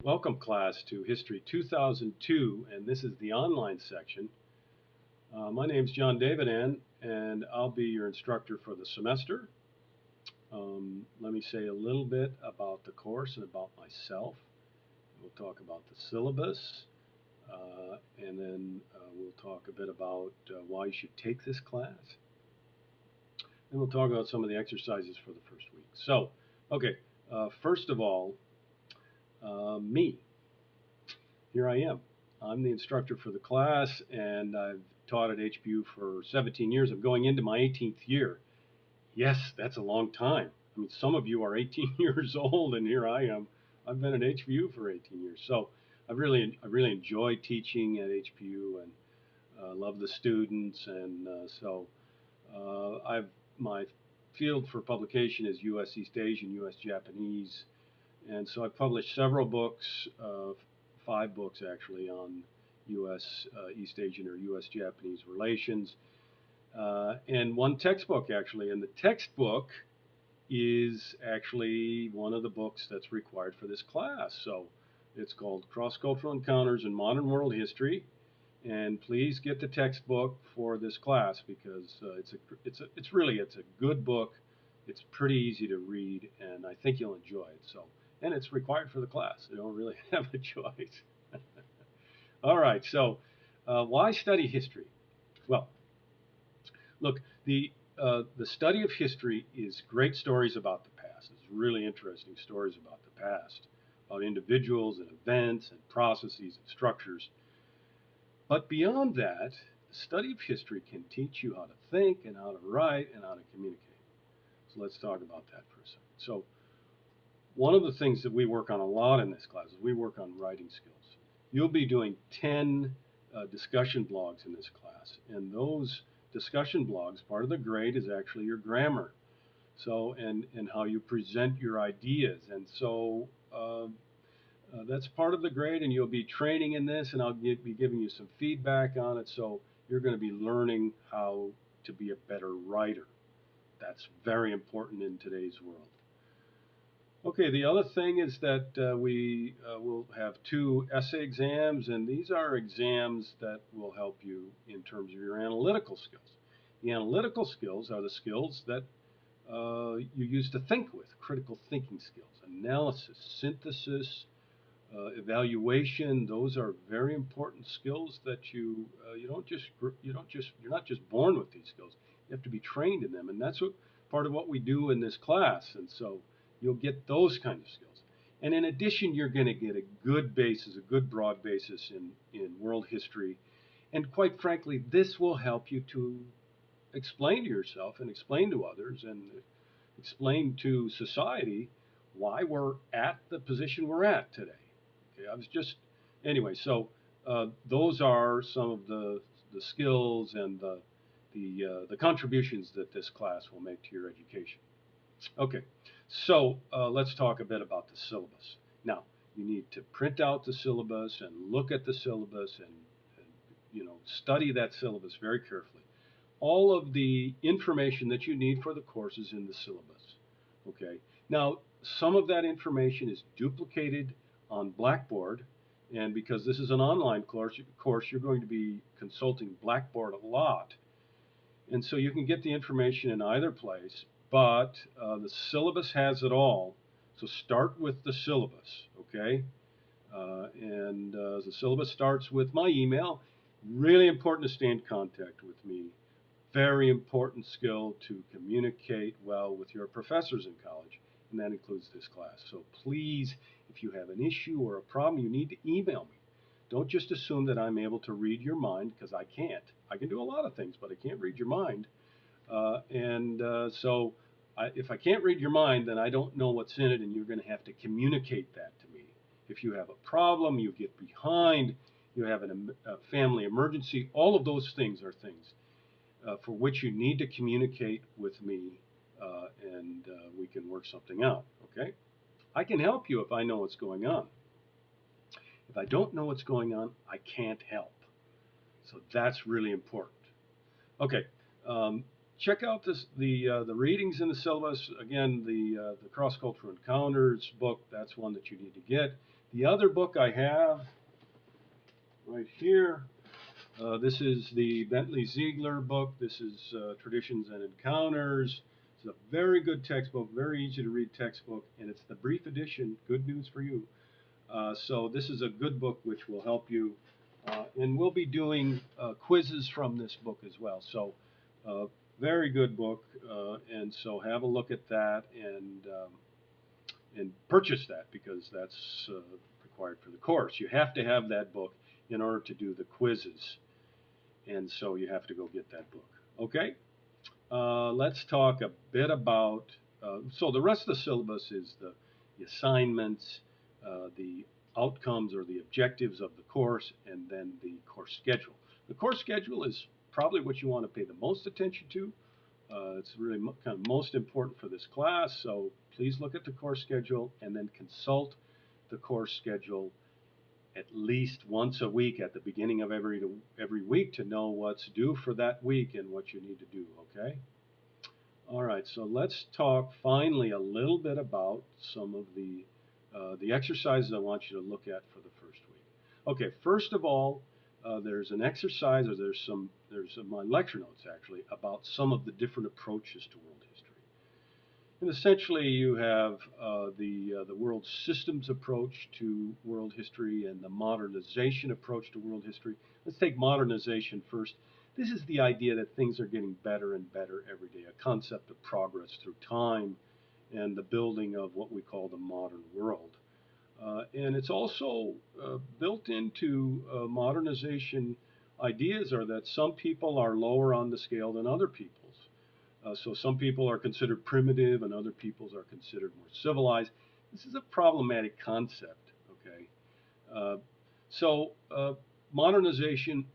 Welcome, class, to History 2002, and this is the online section. My name's Jon Davidann, and I'll be your instructor for the semester. Let me say a little bit about the course and about myself. We'll talk about the syllabus, and then we'll talk a bit about why you should take this class. And we'll talk about some of the exercises for the first week. So, okay, first of all, me. Here I am. I'm the instructor for the class, and I've taught at HPU for 17 years. I'm going into my 18th year. Yes, that's a long time. I mean, some of you are 18 years old, and here I am. I've been at HPU for 18 years, so I really enjoy teaching at HPU and love the students, and I've my field for publication is U.S. East Asian, U.S. Japanese, and so I've published several books, 5 books actually, on U.S. East Asian or U.S. Japanese relations, and one textbook actually. And the textbook is actually one of the books that's required for this class. So it's called Cross-Cultural Encounters in Modern World History. And please get the textbook for this class because it's a good book. It's pretty easy to read, and I think you'll enjoy it. So, and it's required for the class. You don't really have a choice. All right. So, why study history? Well, look, the study of history is great stories about the past. It's really interesting stories about the past, about individuals and events and processes and structures. But beyond that, the study of history can teach you how to think and how to write and how to communicate. So let's talk about that for a second. So one of the things that we work on a lot in this class is we work on writing skills. You'll be doing 10 discussion blogs in this class, and those discussion blogs, part of the grade is actually your grammar. So and how you present your ideas, and so that's part of the grade, and you'll be training in this, and be giving you some feedback on it. So you're going to be learning how to be a better writer. That's very important in today's world. Okay, the other thing is that we will have 2 essay exams, and these are exams that will help you in terms of your analytical skills. The analytical skills are the skills that you use to think with, critical thinking skills, analysis, synthesis, evaluation. Those are very important skills that you're not just born with these skills. You have to be trained in them, and that's what part of what we do in this class. And so you'll get those kind of skills. And in addition, you're going to get a good basis, a good broad basis in world history. And quite frankly, this will help you to explain to yourself and explain to others and explain to society why we're at the position we're at today. Okay, I was just anyway. So those are some of the skills and the contributions that this class will make to your education. Okay, so let's talk a bit about the syllabus. Now, you need to print out the syllabus and look at the syllabus and study that syllabus very carefully. All of the information that you need for the course is in the syllabus. Okay. Now, some of that information is duplicated on Blackboard, and because this is an online course, you're going to be consulting Blackboard a lot, and so you can get the information in either place. But the syllabus has it all. So start with the syllabus. Okay. And the syllabus starts with my email. Really important to stay in contact with me. Very important skill to communicate well with your professors in college, and that includes this class. So please, if you have an issue or a problem, you need to email me. Don't just assume that I'm able to read your mind, because I can't. I can do a lot of things, but I can't read your mind. If I can't read your mind, then I don't know what's in it, and you're going to have to communicate that to me. If you have a problem, you get behind, you have a family emergency, all of those things are things for which you need to communicate with me, and we can work something out. Okay? I can help you if I know what's going on. If I don't know what's going on, I can't help. So that's really important. Okay. Um, Check out the readings in the syllabus. Again, the Cross Cultural Encounters book. That's one that you need to get. The other book I have right here, this is the Bentley Ziegler book. This is Traditions and Encounters. It's a very good textbook, very easy to read textbook, and it's the brief edition. Good news for you. So this is a good book which will help you. And we'll be doing quizzes from this book as well. So uh, very good book. And so have a look at that and purchase that because that's required for the course. You have to have that book in order to do the quizzes. And so you have to go get that book. Okay? Let's talk a bit about. So the rest of the syllabus is the assignments, the outcomes or the objectives of the course, and then the course schedule. The course schedule is probably what you want to pay the most attention to. It's really kind of most important for this class. So please look at the course schedule and then consult the course schedule at least once a week at the beginning of every week to know what's due for that week and what you need to do. Okay. All right, so let's talk finally a little bit about some of the exercises I want you to look at for the first week. Okay, first of all, there's an exercise, or there's my lecture notes actually about some of the different approaches to world history. And essentially, you have the world systems approach to world history and the modernization approach to world history. Let's take modernization first. This is the idea that things are getting better and better every day, a concept of progress through time and the building of what we call the modern world. And it's also built into modernization ideas are that some people are lower on the scale than other peoples. So some people are considered primitive and other peoples are considered more civilized. This is a problematic concept, okay? Uh, so modernization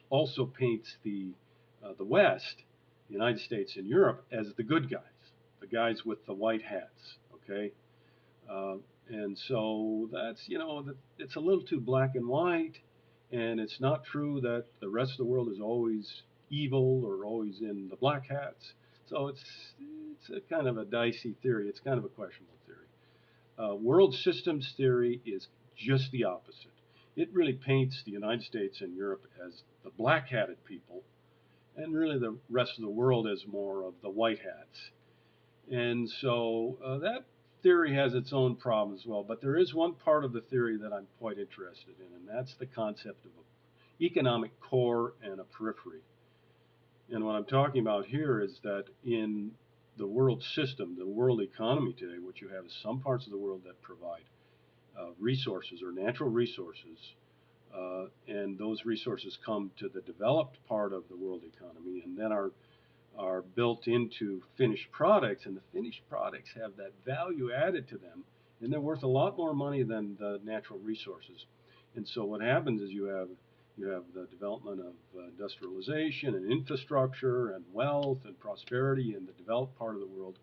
also paints the West, the United States and Europe, as the good guys, the guys with the white hats, okay? Uh, and so that's, it's a little too black and white, and it's not true that the rest of the world is always evil or always in the black hats. So it's a kind of a dicey theory. It's kind of a questionable theory. World systems theory is just the opposite. It really paints the United States and Europe as the black hatted people, and really the rest of the world as more of the white hats. And so that theory has its own problems as well. But there is one part of the theory that I'm quite interested in, and that's the concept of an economic core and a periphery. And what I'm talking about here is that in the world system, the world economy today, what you have is some parts of the world that provide resources or natural resources, and those resources come to the developed part of the world economy, and then are built into finished products, and the finished products have that value added to them, and they're worth a lot more money than the natural resources. And so what happens is you have the development of industrialization and infrastructure and wealth and prosperity in the developed part of the world.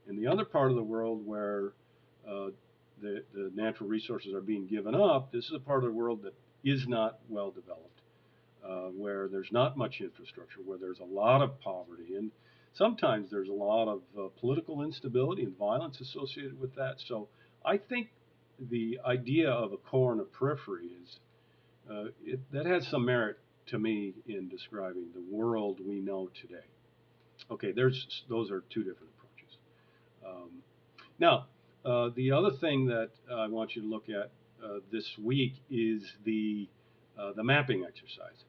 In the other part of the world where uh, the natural resources are being given up, this is a part of the world that is not well developed, where there's not much infrastructure, where there's a lot of poverty, and sometimes there's a lot of political instability and violence associated with that. So I think the idea of a core and a periphery is that has some merit to me in describing the world we know today. Okay, those are two different approaches. Now, the other thing that I want you to look at this week is the mapping exercise.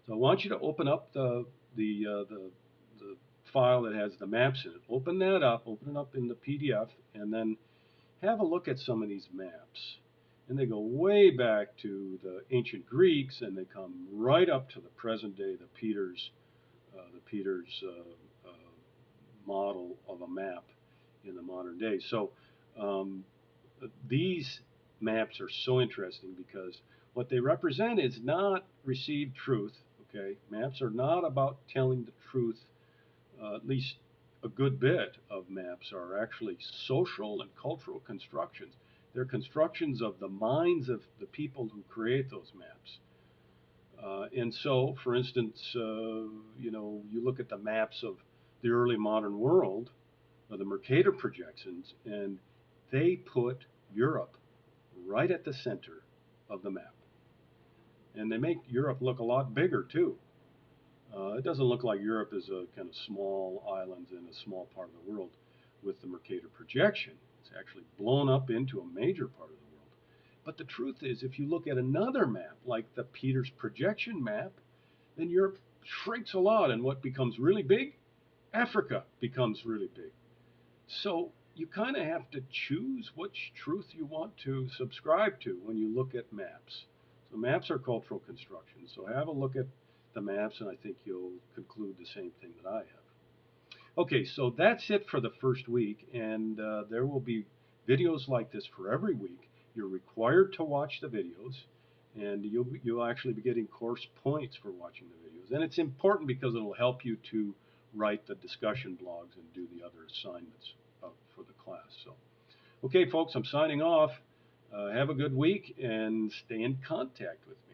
So I want you to open up the file that has the maps in it. Open that up, open it up in the PDF, and then have a look at some of these maps. And they go way back to the ancient Greeks, and they come right up to the present day, the Peters model of a map in the modern day. So um, these maps are so interesting because what they represent is not received truth. Okay, maps are not about telling the truth. At least a good bit of maps are actually social and cultural constructions. They're constructions of the minds of the people who create those maps. And so, for instance, you look at the maps of the early modern world, the Mercator projections, and they put Europe right at the center of the map. And they make Europe look a lot bigger too. It doesn't look like Europe is a kind of small island in a small part of the world with the Mercator projection. It's actually blown up into a major part of the world. But the truth is, if you look at another map, like the Peters projection map, then Europe shrinks a lot, and what becomes really big, Africa becomes really big. So you kind of have to choose which truth you want to subscribe to when you look at maps. So maps are cultural constructions. So have a look at the maps, and I think you'll conclude the same thing that I have. Okay, so that's it for the first week, and there will be videos like this for every week. You're required to watch the videos, and you'll actually be getting course points for watching the videos. And it's important because it'll help you to write the discussion blogs and do the other assignments for the class. So, okay, folks, I'm signing off. Have a good week and stay in contact with me.